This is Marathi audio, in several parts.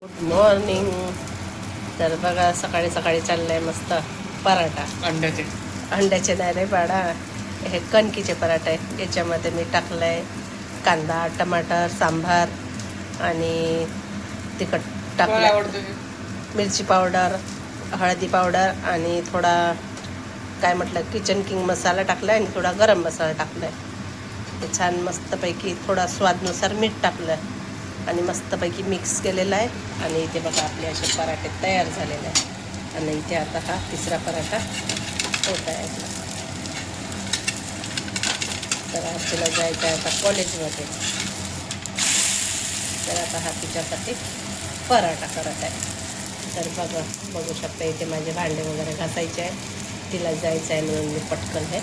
Good morning. तर बघा सकाळी सकाळी चाललाय मस्त पराठा. अंड्याचे नाही रे पाडा, हे कणकीचे पराठे आहे. याच्यामध्ये मी टाकलंय कांदा, टमाटर, सांबार आणि तिखट टाकलं, मिरची पावडर, हळदी पावडर आणि थोडा काय म्हटलं किचन किंग मसाला टाकला आणि थोडा गरम मसाला टाकलाय. ते छान मस्तपैकी थोडा स्वादनुसार मीठ टाकलं आणि मस्तपैकी मिक्स केलेला आहे. आणि इथे बघा आपले असे पराठे तयार झालेले आहे. आणि इथे आता हा तिसरा पराठा होत आहे. तर आजीला जायचं आहे आता कॉलेजमध्ये, तर आता हा तिच्यासाठी पराठा करत आहे. तर बघू शकता इथे माझे भांडे वगैरे घासायचे आहे. तिला जायचं आहे म्हणून मी पटकन हे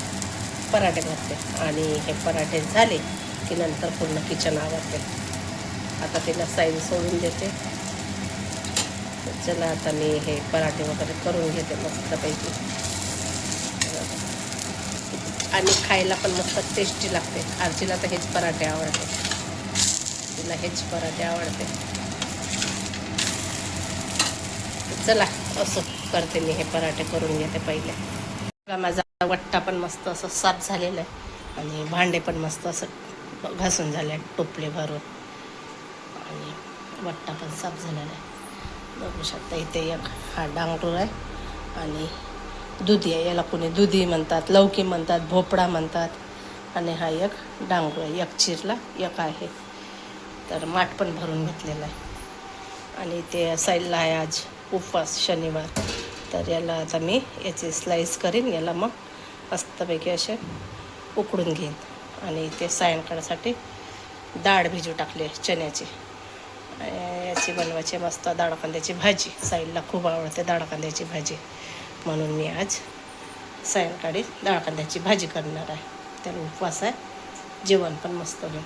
पराठे घालते. आणि हे पराठे झाले की नंतर पूर्ण किचन आवरते. आता तिला साईड सोडून देते. चला आता मी हे पराठे वगैरे करून घेते मस्तपैकी. आणि खायला पण मस्त टेस्टी लागते. आजीला तर हेच पराठे आवडते, तिला हेच पराठे आवडते. चला असं करते मी, हे पराठे करून घेते पहिले. माझा वट्टा पण मस्त असं साफ झालेला आहे आणि भांडे पण मस्त असं घासून झाले टोपले भरून आणि वट्टा पण साफ झालेला आहे. बघू शकता इथे एक हा डांगरूळ आहे आणि दुधी आहे. याला कोणी दुधी म्हणतात, लौकी म्हणतात, भोपळा म्हणतात. आणि हा एक डांगरू आहे, एक चिरला एक आहे. तर माठ पण भरून घेतलेला आहे. आणि ते साईडला आहे आज उपवास शनिवार. तर याला आता मी याची स्लाईस करीन, याला मग मस्तपैकी असे उकडून घेईन. आणि ते सायंकाळसाठी डाळ भिजू टाकली चण्याची, याची बनवायची मस्त डाळ कांद्याची भाजी. साईडला खूप आवडते डाळ कांद्याची भाजी, म्हणून मी आज सायंकाळी डाळ कांद्याची भाजी करणार आहे. त्याला उपवास आहे, जेवण पण मस्त होईल.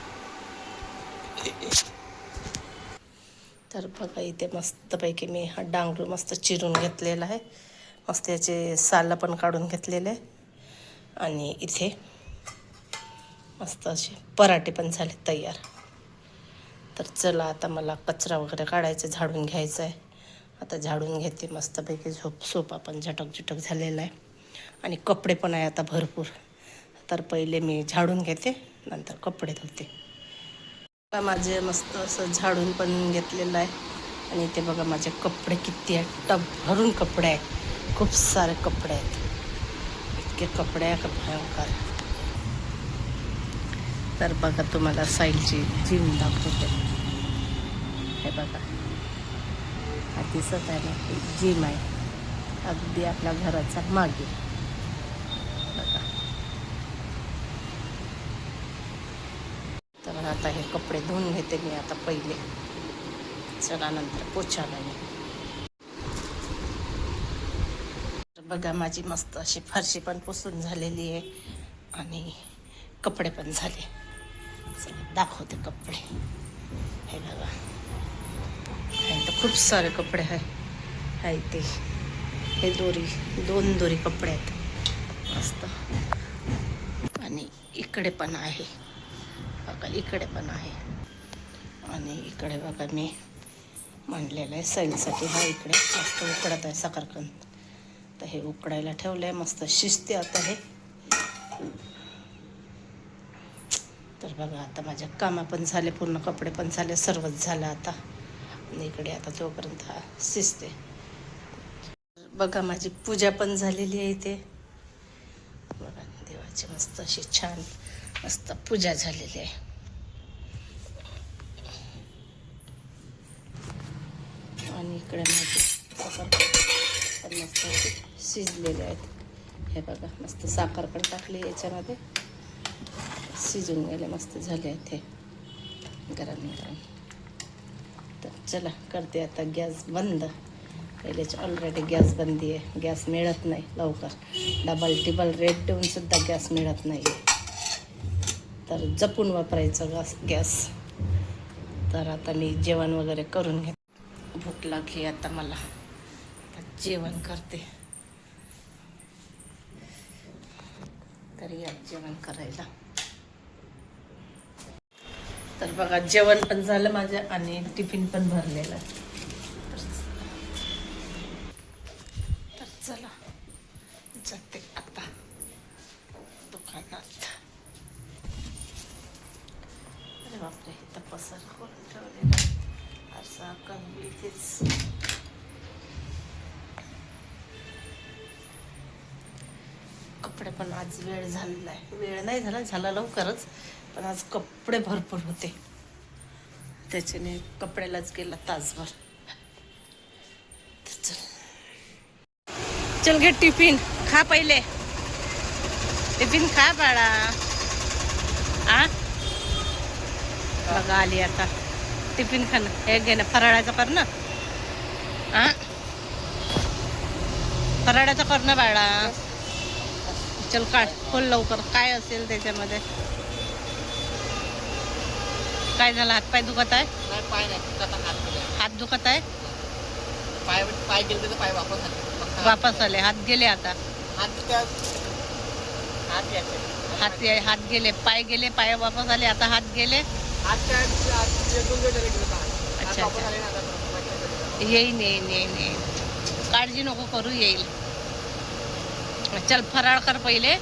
तर बघा इथे मस्तपैकी मी हा डांगरू मस्त चिरून घेतलेला आहे. मस्त याचे सालं पण काढून घेतलेले आहे. आणि इथे मस्त असे पराठे पण झाले तयार. तर चला आता मला कचरा वगैरे काढायचं, झाडून घ्यायचं आहे. आता झाडून घेते मस्तपैकी. सोफा पण झटक झालेला आहे आणि कपडे पण आहे आता भरपूर. तर पहिले मी झाडून घेते, नंतर कपडे धुते. माझे मस्त असं झाडून पण घेतलेलं आहे. आणि इथे बघा माझे कपडे किती आहेत, टब भरून कपडे आहेत, खूप सारे कपडे आहेत. इतके कपडे आहे का भयंकर. तर बघा तुम्हाला साईडची जिम दाखवते. हे बघा हा दिसत आहे ना, एक जिम आहे अगदी आपल्या घराचा मागे. बघा तर आता हे कपडे धुवून घेते मी आता पहिले. चला नंतर पोछा लावेल. बघा माझी मस्त अशी फरशी पण पुसून झालेली आहे आणि कपडे पण झाले. चला दाखवते कपडे. हे बघा तर खूप सारे कपडे आहे ते. हे दोन दोरी कपडे आहेत मस्त. आणि इकडे पण आहे बघा, इकडे पण आहे. आणि इकडे बघा मी मांडलेलं आहे सैलसाठी. हा इकडे मस्त उकडत आहे साखरकंद. तर हे उकडायला ठेवलं आहे, मस्त शिजते आता हे. तर बघा आता माझ्या कामं पण झाले, पूर्ण कपडे पण झाले, सर्वच झालं आता. आणि इकडे आता तोपर्यंत हा शिजते. बघा माझी पूजा पण झालेली आहे इथे. बघा देवाची मस्त अशी छान मस्त पूजा झालेली आहे. आणि इकडे माझे साखर पण मस्त शिजलेले आहेत. हे बघा मस्त साखर पण टाकली याच्यामध्ये, शिजून गेले, मस्त झाले आहेत हे गरम. तर चला करते आता गॅस बंद. पहिलेच ऑलरेडी गॅस बंदी आहे, गॅस मिळत नाही लवकर. डबल टिबल रेट देऊनसुद्धा गॅस मिळत नाही. तर जपून वापरायचं गॅस. तर आता मी जेवण वगैरे करून घेते. भूक लागली आता मला, जेवण करते. तर या जेवण करायला. तर बघा जेवण पण झालं माझं आणि टिफिन पण भरलेलं. झाकण इथेच. कपडे पण आज वेळ झालेला आहे, वेळ नाही झाला लवकरच, पण आज कपडे भरपूर होते त्याच्याने कपड्यालाच गेला तासभर. चल घे टिफिन, खा पहिले टिफिन खा बाळा. आ बघा आली आता टिफिन खाणं. हे घे ना, फराळाचं कर ना. आ फराळाचं कर ना बाळा. चल काढ, खोल लवकर. काय असेल त्याच्यामध्ये? काय झालं? हातपाय दुखत आहे? हात दुखत आहे? पाय गेले तर पाय वापस आले, हात गेले आता. हात गेले, पाय गेले, पाय वापस आले, आता हात गेले. अच्छा येईन. काळजी नको करू, येईल. चल फराळ कर पहिले.